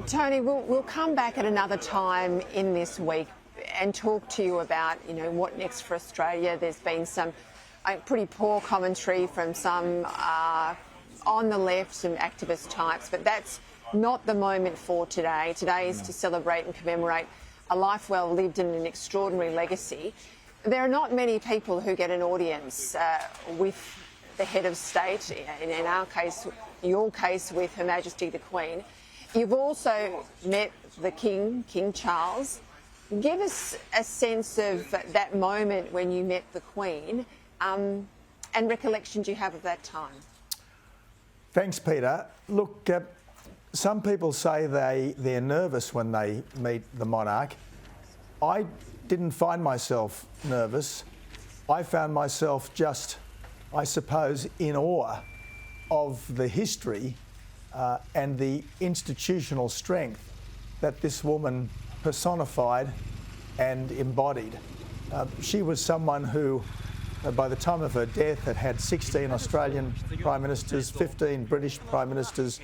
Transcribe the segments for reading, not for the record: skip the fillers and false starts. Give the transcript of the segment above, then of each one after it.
Tony, we'll come back at another time in this week and talk to you about, what next for Australia. There's been some pretty poor commentary from some on the left, some activist types, but that's not the moment for today. Today is to celebrate and commemorate a life well lived and an extraordinary legacy. There are not many people who get an audience with the head of state, in our case, your case with Her Majesty the Queen. You've also met the King, King Charles. Give us a sense of that moment when you met the Queen and recollections you have of that time. Thanks, Peter. Look, some people say they're nervous when they meet the monarch. I didn't find myself nervous. I found myself just, I suppose, in awe of the history and the institutional strength that this woman personified and embodied. She was someone who, by the time of her death, had 16 Australian Prime Ministers, 15 British Prime Ministers.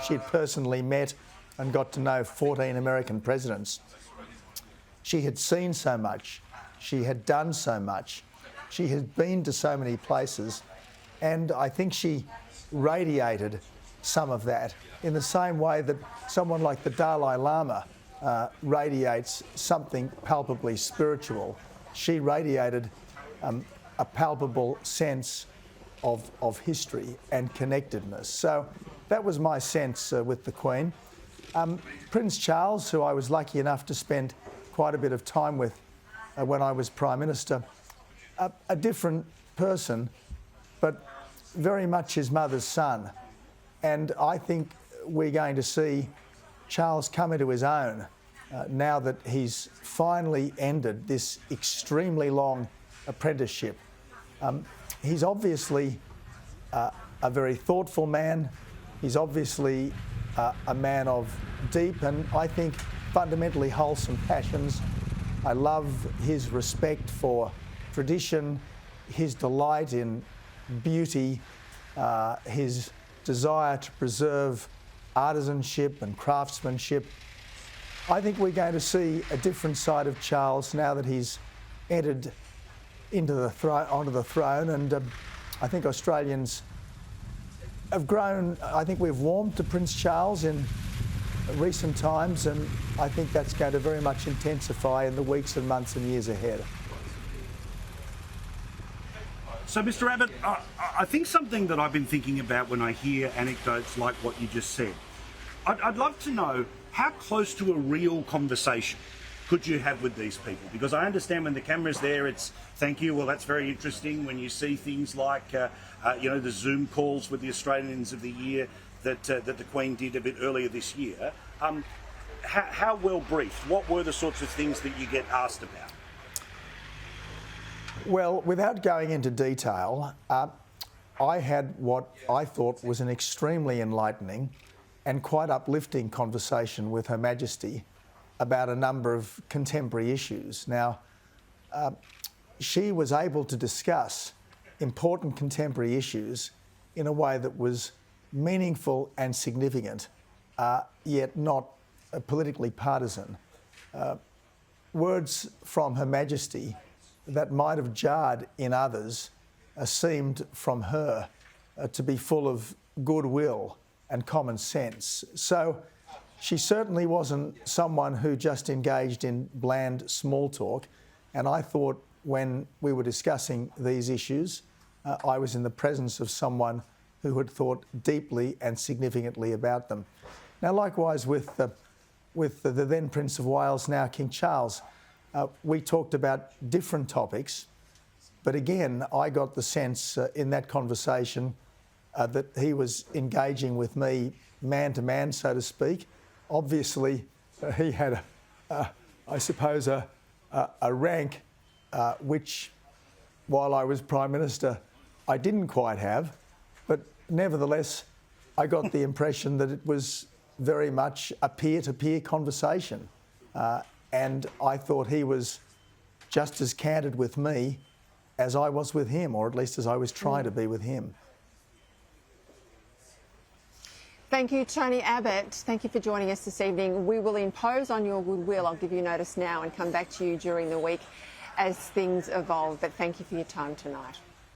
She'd personally met and got to know 14 American presidents. She had seen so much. She had done so much. She had been to so many places. And I think she radiated some of that in the same way that someone like the Dalai Lama radiates something palpably spiritual. She radiated a palpable sense of history and connectedness. So that was my sense with the Queen. Prince Charles, who I was lucky enough to spend quite a bit of time with when I was Prime Minister, a different person, but very much his mother's son. And I think we're going to see Charles come into his own now that he's finally ended this extremely long apprenticeship. He's obviously a very thoughtful man. He's obviously a man of deep and, I think, fundamentally wholesome passions. I love his respect for tradition, his delight in beauty, his desire to preserve artisanship and craftsmanship. I think we're going to see a different side of Charles now that he's entered onto the throne, and I think Australians have grown. I think we've warmed to Prince Charles in recent times, and I think that's going to very much intensify in the weeks and months and years ahead. So, Mr. Abbott, I think something that I've been thinking about when I hear anecdotes like what you just said, I'd love to know how close to a real conversation could you have with these people? Because I understand when the camera's there, it's thank you, well, that's very interesting. When you see things like, the Zoom calls with the Australians of the Year that the Queen did a bit earlier this year, how well briefed? What were the sorts of things that you get asked about? Well, without going into detail, I had what I thought was an extremely enlightening and quite uplifting conversation with Her Majesty about a number of contemporary issues. Now, she was able to discuss important contemporary issues in a way that was meaningful and significant, yet not politically partisan. Words from Her Majesty that might have jarred in others seemed from her to be full of goodwill and common sense. So she certainly wasn't someone who just engaged in bland small talk, and I thought when we were discussing these issues, I was in the presence of someone who had thought deeply and significantly about them. Now, likewise with the then Prince of Wales, now King Charles, we talked about different topics, but again, I got the sense in that conversation that he was engaging with me man to man, so to speak. Obviously, he had, I suppose, a rank which, while I was Prime Minister, I didn't quite have, but nevertheless, I got the impression that it was very much a peer-to-peer conversation. And I thought he was just as candid with me as I was with him, or at least as I was trying to be with him. Thank you, Tony Abbott. Thank you for joining us this evening. We will impose on your goodwill. I'll give you notice now and come back to you during the week as things evolve. But thank you for your time tonight.